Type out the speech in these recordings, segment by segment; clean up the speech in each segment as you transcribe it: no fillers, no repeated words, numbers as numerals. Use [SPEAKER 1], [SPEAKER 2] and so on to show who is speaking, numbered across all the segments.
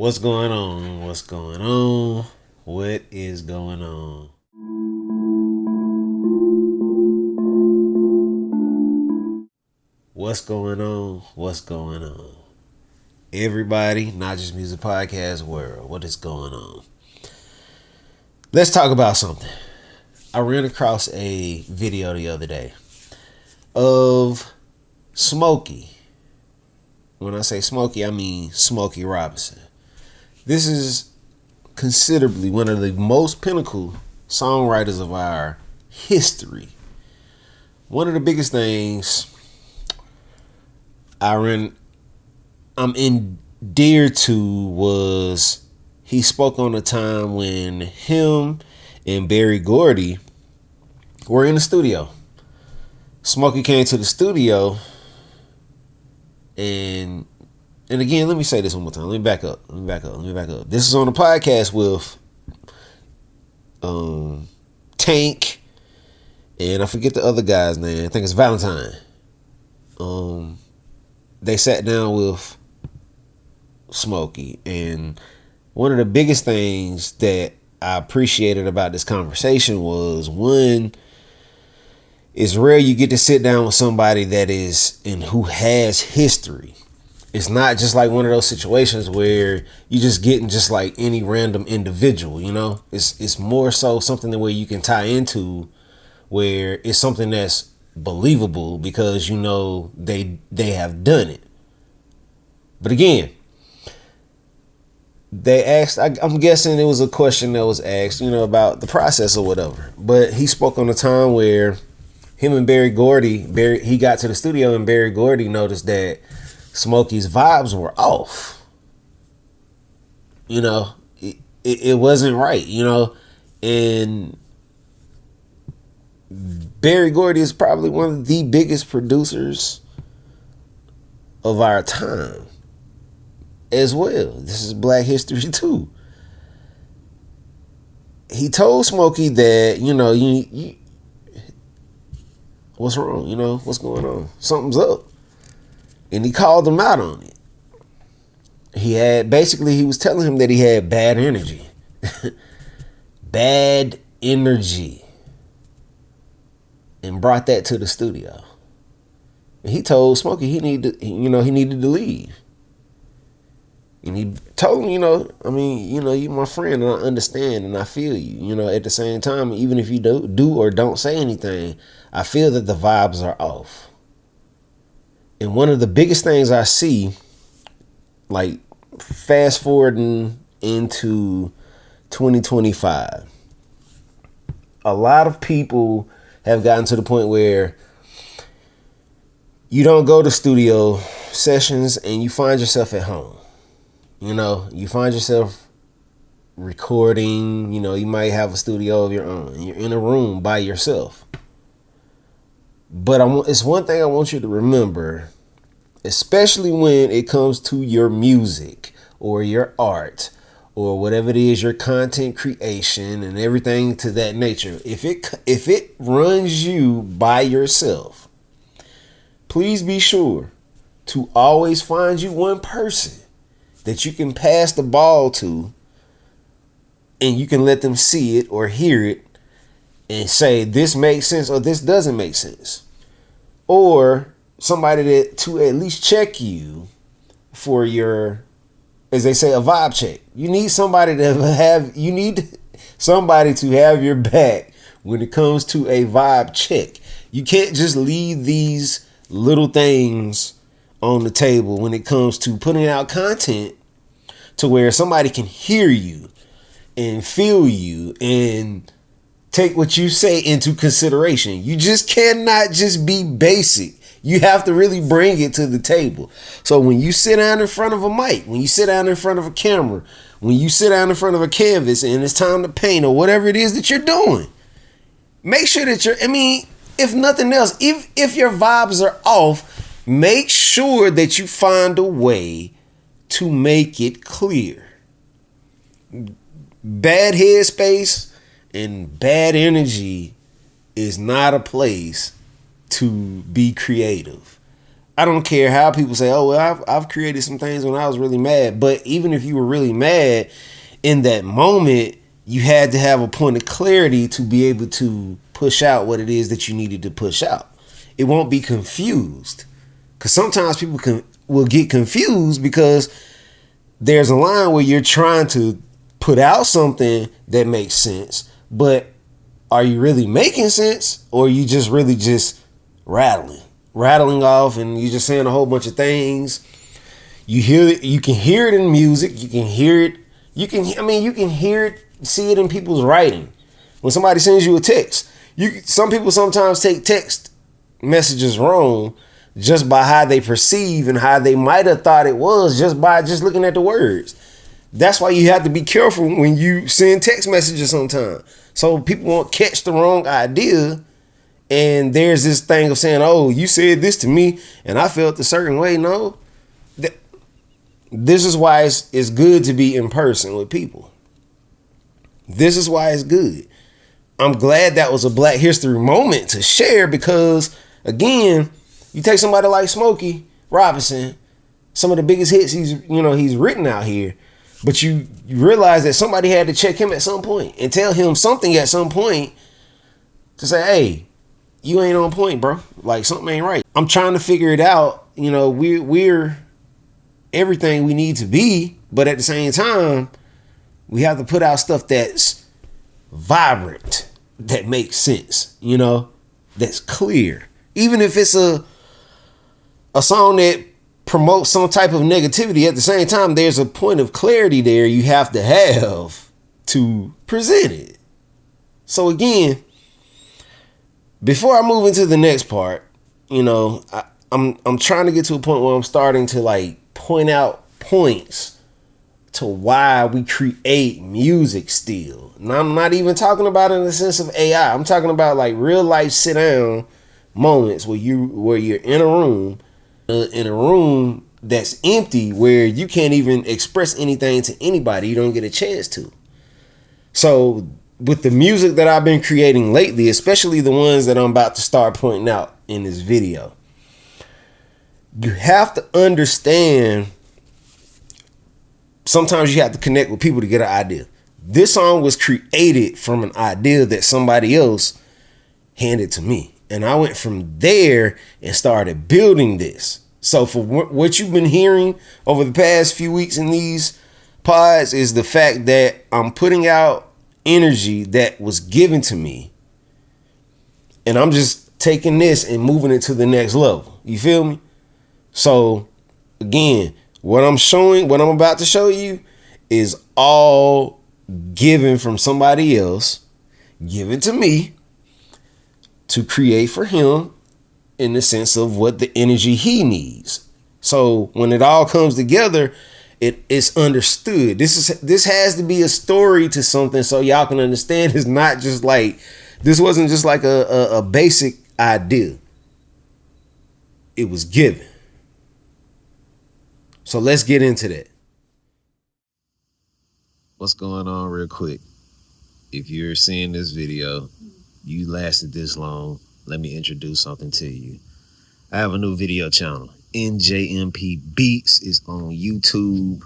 [SPEAKER 1] What's going on? What's going on? What is going on? What's going on? What's going on? Everybody, not just music podcast world, what is going on? Let's talk about something. I ran across a video the other day of Smokey. When I say Smokey, I mean Smokey Robinson. This is considerably one of the most pinnacle songwriters of our history. One of the biggest things I'm endeared to was he spoke on a time when him and Berry Gordy were in the studio. Smokey came to the studio and again, let me say this one more time. Let me back up. This is on the podcast with Tank and I forget the other guy's name. I think it's Valentine. They sat down with Smokey, and one of the biggest things that I appreciated about this conversation was, one, it's rare you get to sit down with somebody that is and who has history. It's not just like one of those situations where you just getting just like any random individual, you know. It's more so something where you can tie into, where it's something that's believable because you know they have done it. But again, they asked, I'm guessing it was a question that was asked, you know, about the process or whatever. But he spoke on a time where him and Berry Gordy, he got to the studio and Berry Gordy noticed that Smokey's vibes were off. You know, it wasn't right, you know. And Berry Gordy is probably one of the biggest producers of our time as well. This is Black History too. He told Smokey that, you know, you what's wrong? You know, what's going on? Something's up. And he called him out on it. He was telling him that he had bad energy. Bad energy. And brought that to the studio. And he told Smokey he needed to leave. And he told him, you my friend and I understand and I feel you. You know, at the same time, even if you do or don't say anything, I feel that the vibes are off. And one of the biggest things I see, like fast forwarding into 2025, a lot of people have gotten to the point where you don't go to studio sessions and you find yourself at home. You know, you find yourself recording, you know, you might have a studio of your own. You're in a room by yourself. But it's one thing I want you to remember, especially when it comes to your music or your art or whatever it is, your content creation and everything to that nature. If it runs you by yourself, please be sure to always find you one person that you can pass the ball to and you can let them see it or hear it and say this makes sense or this doesn't make sense. Or somebody to at least check you for your, as they say, a vibe check. You need somebody to have your back when it comes to a vibe check. You can't just leave these little things on the table when it comes to putting out content to where somebody can hear you and feel you and take what you say into consideration. You just cannot just be basic. You have to really bring it to the table. So when you sit down in front of a mic, when you sit down in front of a camera, when you sit down in front of a canvas and it's time to paint or whatever it is that you're doing, make sure that if nothing else, if your vibes are off, make sure that you find a way to make it clear. Bad headspace and bad energy is not a place to be creative. I don't care how people say, oh, well, I've created some things when I was really mad. But even if you were really mad in that moment, you had to have a point of clarity to be able to push out what it is that you needed to push out. It won't be confused. Because sometimes people will get confused because there's a line where you're trying to put out something that makes sense, but are you really making sense, or are you just really just rattling off, and you're just saying a whole bunch of things? You can hear it in music, you can hear it, you can hear it, see it in people's writing. When somebody sends you a text, some people sometimes take text messages wrong just by how they perceive and how they might have thought it was just by looking at the words. That's why you have to be careful when you send text messages sometimes, so people won't catch the wrong idea. And there's this thing of saying, oh, you said this to me and I felt a certain way. No, this is why it's good to be in person with people. This is why it's good. I'm glad that was a Black History moment to share, because again, you take somebody like Smokey Robinson, some of the biggest hits he's written out here, but you realize that somebody had to check him at some point and tell him something at some point to say, hey, you ain't on point, bro. Like, something ain't right. I'm trying to figure it out. We're everything we need to be, but at the same time, we have to put out stuff that's vibrant, that makes sense, that's clear. Even if it's a song that promotes some type of negativity, at the same time, there's a point of clarity there you have to have to present it. So again, before I move into the next part, I'm trying to get to a point where I'm starting to point out points to why we create music still. And I'm not even talking about it in the sense of AI. I'm talking about real life sit down moments where you're in a room that's empty, where you can't even express anything to anybody. You don't get a chance to. So with the music that I've been creating lately, especially the ones that I'm about to start pointing out in this video, you have to understand, sometimes you have to connect with people to get an idea. This song was created from an idea that somebody else handed to me. And I went from there and started building this. So for what you've been hearing over the past few weeks in these pods is the fact that I'm putting out energy that was given to me, and I'm just taking this and moving it to the next level. You feel me? So again, what I'm about to show you is all given from somebody else, given to me to create for him in the sense of what the energy he needs. So when it all comes together, it's understood. This has to be a story to something, so y'all can understand. It's not just this wasn't just a basic idea. It was given. So let's get into that. What's going on real quick? If you're seeing this video, you lasted this long, let me introduce something to you. I have a new video channel. NJMP Beats is on YouTube.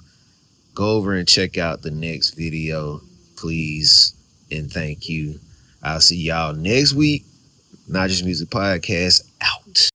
[SPEAKER 1] Go over and check out the next video, please, and thank you. I'll see y'all next week. Not Just Music Podcast out.